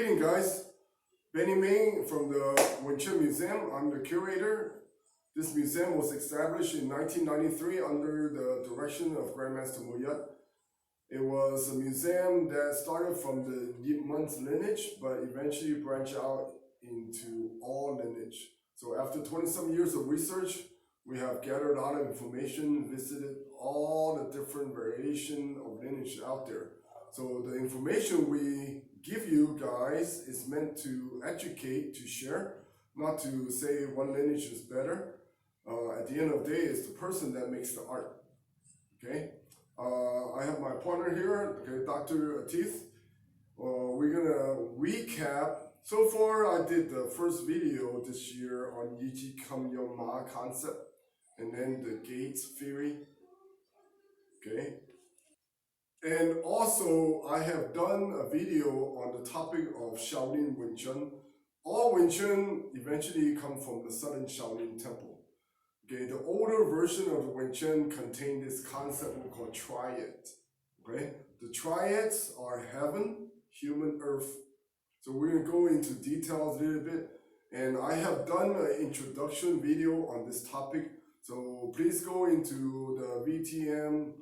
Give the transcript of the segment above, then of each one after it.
Greeting guys, Benny Ming from the Wenchen Museum. I'm the curator. This museum was established in 1993 under the direction of Grandmaster Moyat. It was a museum that started from the Yipman's lineage, but eventually branched out into all lineage. So after 20-some years of research, we have gathered a lot of information, visited all the different variation of lineage out there. So the information we give you guys is meant to educate, to share, not to say one lineage is better. At the end of the day, it's the person that makes the art. Okay, I have my partner here, okay, Dr. Atif. We're gonna recap. So far, I did the first video this year on Yiji Kam Yo Ma concept, and then the gates theory. Okay. And also, I have done a video on the topic of Shaolin Wenchen. All Wenchen eventually come from the Southern Shaolin Temple. Okay, the older version of the Wenchen contained this concept we call Triad. Okay, the Triads are heaven, human, earth. So we're gonna go into details a little bit. And I have done an introduction video on this topic. So please go into the VTM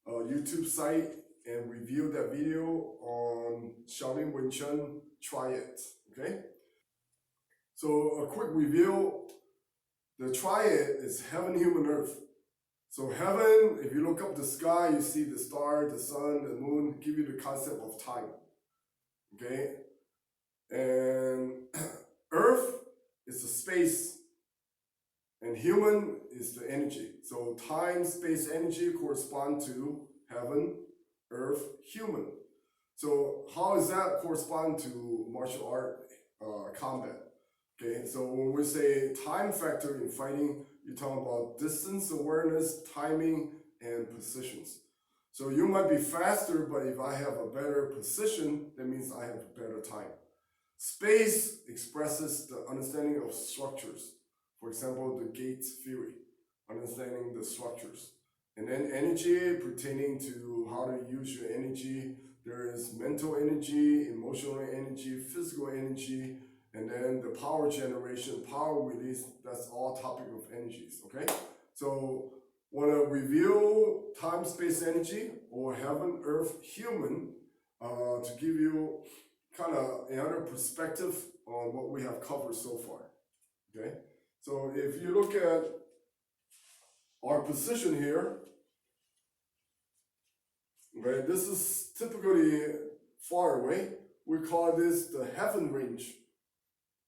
YouTube site and review that video on Shaolin Wenchen Triad. Okay? So a quick review. The Triad is heaven, human, earth. So heaven, if you look up the sky, you see the star, the sun, the moon, give you the concept of time. Okay? And earth is the space, and human is the energy. So time, space, energy correspond to heaven, earth, human. So how does that correspond to martial art combat? Okay, so when we say time factor in fighting, you're talking about distance awareness, timing, and positions. So you might be faster, but if I have a better position, that means I have a better time. Space expresses the understanding of structures. For example, the gates theory, understanding the structures. And then energy pertaining to how to use your energy. There is mental energy, emotional energy, physical energy, and then the power generation, power release, that's all topic of energies, okay? So want to review time, space, energy, or heaven, earth, human, to give you kind of another perspective on what we have covered so far, okay? So if you look at our position here, okay, this is typically far away. We call this the heaven range,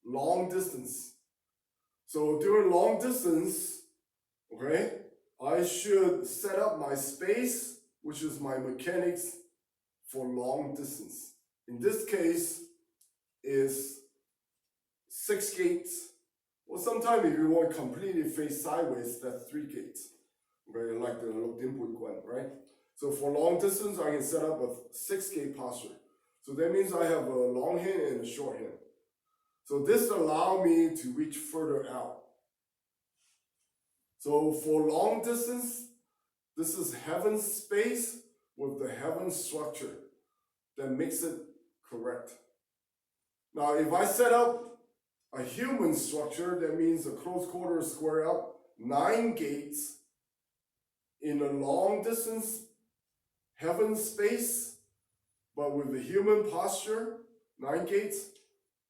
long distance. So during long distance, okay, I should set up my space, which is my mechanics for long distance. In this case, is 6 gates. Well, sometimes if you want to completely face sideways, that's 3 gates. Okay, like the Lok one, right? So for long distance, I can set up a 6-gate posture. So that means I have a long hand and a short hand. So this allows me to reach further out. So for long distance, this is heaven space with the heaven structure that makes it correct. Now, if I set up a human structure, that means a close quarter square up, 9 gates in a long distance heaven space, but with the human posture, 9 gates,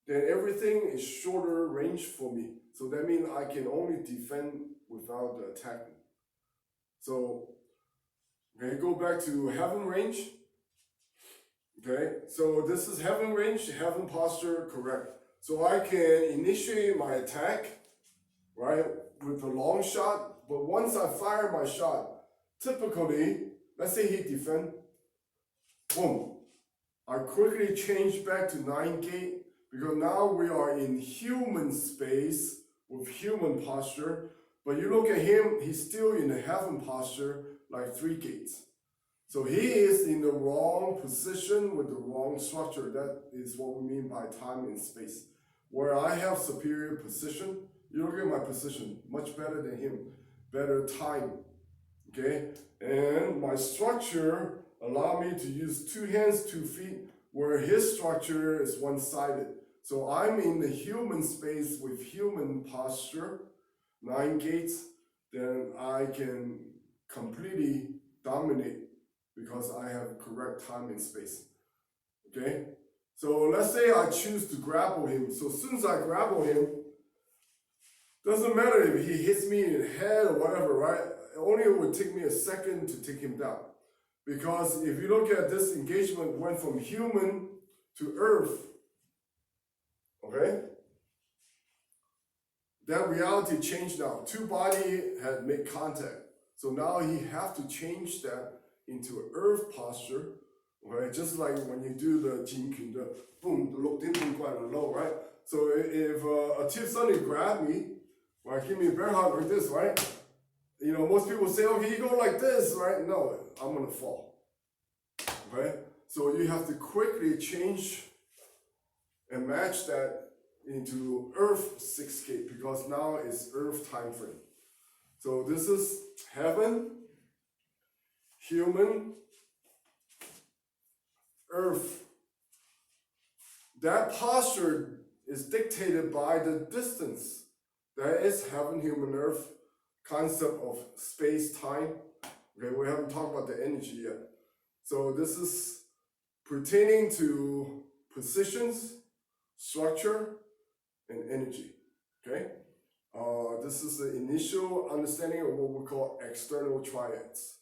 then everything is shorter range for me. So that means I can only defend without attacking. So, okay, go back to heaven range. Okay, so this is heaven range, heaven posture, correct. So I can initiate my attack, right, with the long shot, but once I fire my shot, typically, let's say he defend, boom, I quickly change back to 9 gate, because now we are in human space with human posture, but you look at him, he's still in the heaven posture, like 3 gates. So he is in the wrong position with the wrong structure. That is what we mean by time and space. Where I have superior position, you look at my position, much better than him, better time, okay? And my structure allow me to use 2 hands, 2 feet where his structure is one-sided. So I'm in the human space with human posture, 9 gates, then I can completely dominate because I have correct time and space. Okay? So let's say I choose to grapple him. So as soon as I grapple him, doesn't matter if he hits me in the head or whatever, right? Only it would take me a second to take him down. Because if you look at this engagement, went from human to earth, okay? That reality changed now. 2 bodies had made contact. So now he have to change that into an earth posture, okay? Just like when you do the Jin Kun, the boom, look in quite low, right? So if a tip suddenly grab me, right, give me a bear hug like this, right? You know, most people say, okay, you go like this, right? No, I'm gonna fall, okay? So you have to quickly change and match that into Earth 6 gate because now it's Earth time frame. So this is heaven, human, Earth. That posture is dictated by the distance. That is heaven, human, Earth concept of space, time. Okay, we haven't talked about the energy yet. So this is pertaining to positions, structure, and energy. Okay? This is the initial understanding of what we call external triads.